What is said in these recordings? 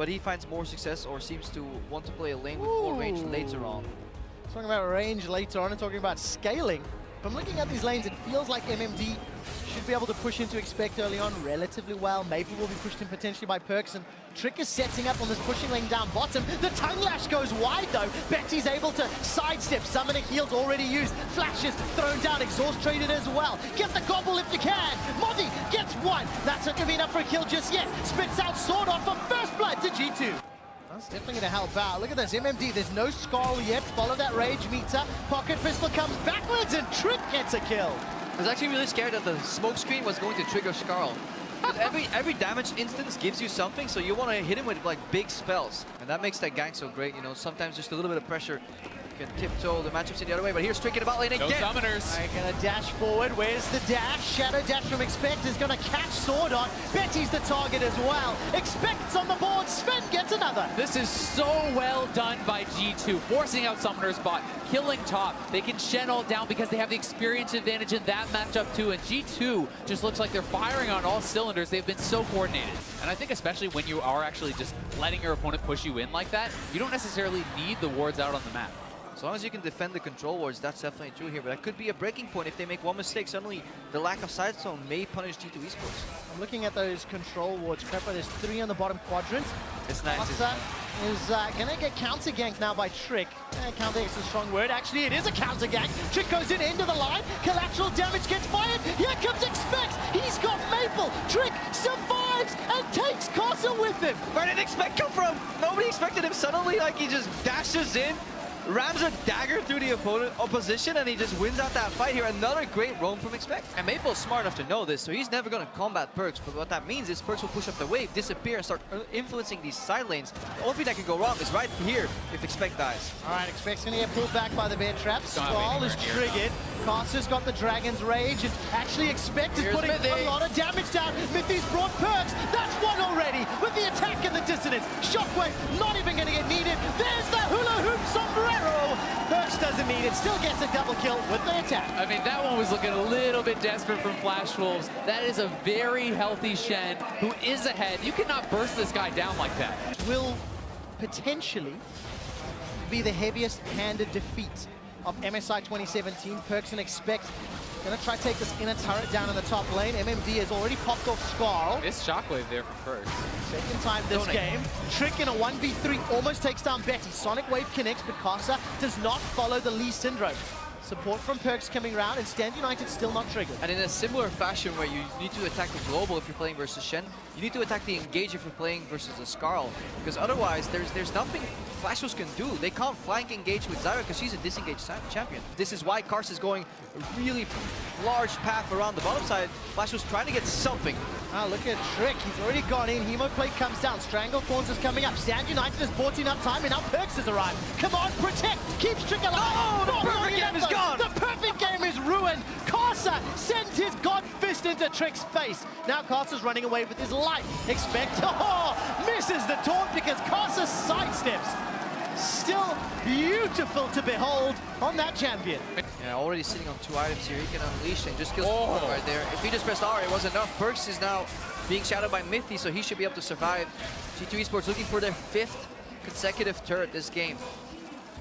but he finds more success or seems to want to play a lane with more range later on. Talking about range later on and talking about scaling. From looking at these lanes, it feels like MMD should be able to push into Expect early on relatively well. Maple will be pushed in potentially by Perks, and Trick is setting up on this pushing lane down bottom. The tongue lash goes wide though. Betty's able to sidestep. Summoning heals already used. Flashes thrown down. Exhaust traded as well. Get the gobble if you can. Modi gets one. That's not going to be enough for a kill just yet. Spits out Sword on for first blood to G2. That's definitely going to help out. Look at this, MMD, there's no Skull yet. Follow that rage meter. Pocket Pistol comes backwards and Trick gets a kill. I was actually really scared that the smoke screen was going to trigger Skarl. Every damage instance gives you something, so you want to hit him with like big spells. And that makes that gank so great, you know, sometimes just a little bit of pressure can tiptoe the matchups in the other way, but here's Trick in the bot lane again. No summoners. Alright, gonna dash forward. Where's the dash? Shadow dash from Expect is gonna catch Sword on. Betty's the target as well. Expect's on the board. Sven gets another. This is so well done by G2, forcing out Summoner's bot, killing top. They can Shen ult down because they have the experience advantage in that matchup too, and G2 just looks like they're firing on all cylinders. They've been so coordinated. And I think especially when you are actually just letting your opponent push you in like that, you don't necessarily need the wards out on the map. As long as you can defend the control wards, that's definitely true here. But that could be a breaking point if they make one mistake. Suddenly, the lack of side zone may punish G2 Esports. I'm looking at those control wards. Prepper, there's 3 on the bottom quadrant. It's nice. Asa is gonna get counter ganked now by Trick. Counter is a strong word. Actually, it is a counter gank. Trick goes in, into the line. Collateral damage gets fired. Here comes Expect. He's got Maple. Trick survives and takes Castle with him. Where did Expect come from? Nobody expected him. Suddenly, like, he just dashes in, rams a dagger through the opposition, and he just wins out that fight here. Another great roam from Expect. And Maple's smart enough to know this, so he's never going to combat Perks. But what that means is Perks will push up the wave, disappear, and start influencing these side lanes. The only thing that can go wrong is right here if Expect dies. All right, Expect's going to get pulled back by the bear trap. Squall is triggered. Caster's got the Dragon's Rage, and actually Expect is putting a lot of damage down. Mithy's brought Perks. That's one already with the attack and the dissonance. Shockwave not even going to get needed. There's the hula hoop sombrero. Perks doesn't need it. Still gets a double kill with the attack. I mean, that one was looking a little bit desperate from Flash Wolves. That is a very healthy Shen who is ahead. You cannot burst this guy down like that. Will potentially be the heaviest handed defeat of MSI 2017. Perks and Expect gonna try to take this inner turret down in the top lane. MMD has already popped off Skarl. It's Shockwave there for Perks. Second time this game. Trick in a 1v3 almost takes down Betty. Sonic Wave connects, but Casa does not follow the Lee Syndrome. Support from Perks coming round, and Stand United still not triggered. And in a similar fashion where you need to attack the global if you're playing versus Shen, you need to attack the engage if you're playing versus the Skarl. Because otherwise, there's nothing Flashos can do. They can't flank engage with Zyra because she's a disengaged champion. This is why Kars is going a really large path around the bottom side. Flashos trying to get something. Ah, look at Trick. He's already gone in. Hemoplate comes down. Strangle Thorns is coming up. Stand United has bought enough time, and now Perks has arrived. Come on, protect. Keeps Trick alive. Oh, the perfect game is gone. The perfect game is ruined. Casa sends his god fist into Trick's face. Now Casa's running away with his life. Expect, misses the taunt because Casa sidesteps. Still beautiful to behold on that champion. Yeah, already sitting on 2 items here. He can unleash and just kills the right there. If he just pressed R, it wasn't enough. Perks is now being shadowed by Mithy, so he should be able to survive. G2 Esports looking for their 5th consecutive turret this game.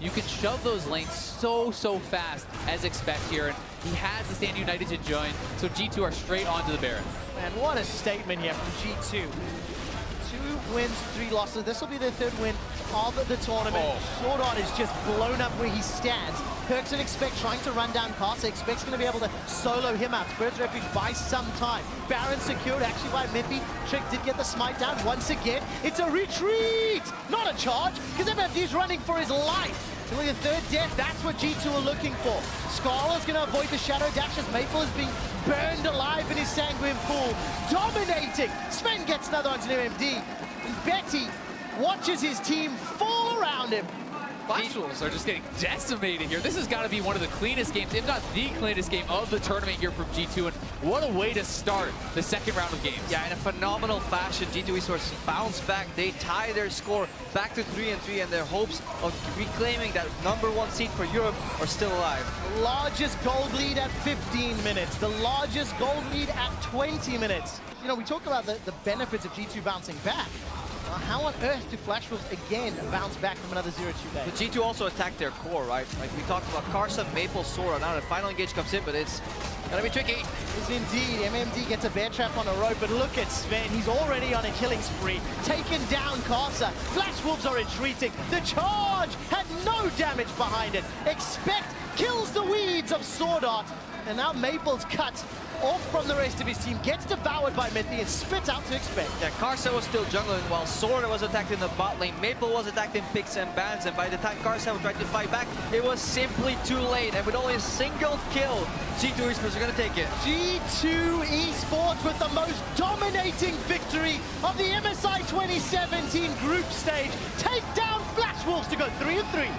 You can shove those lanes so fast as Expect here, and he has the Stand United to join, so G2 are straight onto the Baron. Man, what a statement here from G2. 2 wins, 3 losses. This will be their 3rd win of the tournament. Shordon is just blown up where he stands. Perks and Expect trying to run down Casa. Expect's going to be able to solo him out. Spirit's Refuge buys some time. Baron secured actually by Mithy. Trick did get the smite down once again. It's a retreat, not a charge, because MFD's running for his life. So with the 3rd death, that's what G2 are looking for. Skarl is going to avoid the shadow dashes. Maple is being burned alive in his sanguine pool. Dominating. Sven gets another onto MMD. And Betty watches his team fall around him. Flash Wolves are just getting decimated here. This has got to be one of the cleanest games, if not the cleanest game of the tournament here from G2. And what a way to start the 2nd round of games. Yeah, in a phenomenal fashion, G2 Esports bounce back. They tie their score back to 3-3, and their hopes of reclaiming that #1 seed for Europe are still alive. The largest gold lead at 15 minutes. The largest gold lead at 20 minutes. You know, we talk about the benefits of G2 bouncing back. How on earth do Flash Wolves again bounce back from another 0-2 day? But G2 also attacked their core, right? Like we talked about Karsa, Maple, Sora. Now the final engage comes in, but it's gonna be tricky. Is indeed. MMD gets a bear trap on a rope, but look at Sven. He's already on a killing spree. Taken down Karsa. Flash Wolves are retreating. The charge had no damage behind it. Expect kills the weeds of Sword Art. And now Maple's cut off from the rest of his team, gets devoured by Mithi and spits out to Expect. Yeah, Karsa was still jungling while Sora was attacked in the bot lane. Maple was attacked in picks and bans, and by the time Karsa tried to fight back, it was simply too late. And with only a single kill, G2 Esports are gonna take it. G2 Esports with the most dominating victory of the MSI 2017 group stage. Take down Flash Wolves to go 3-3.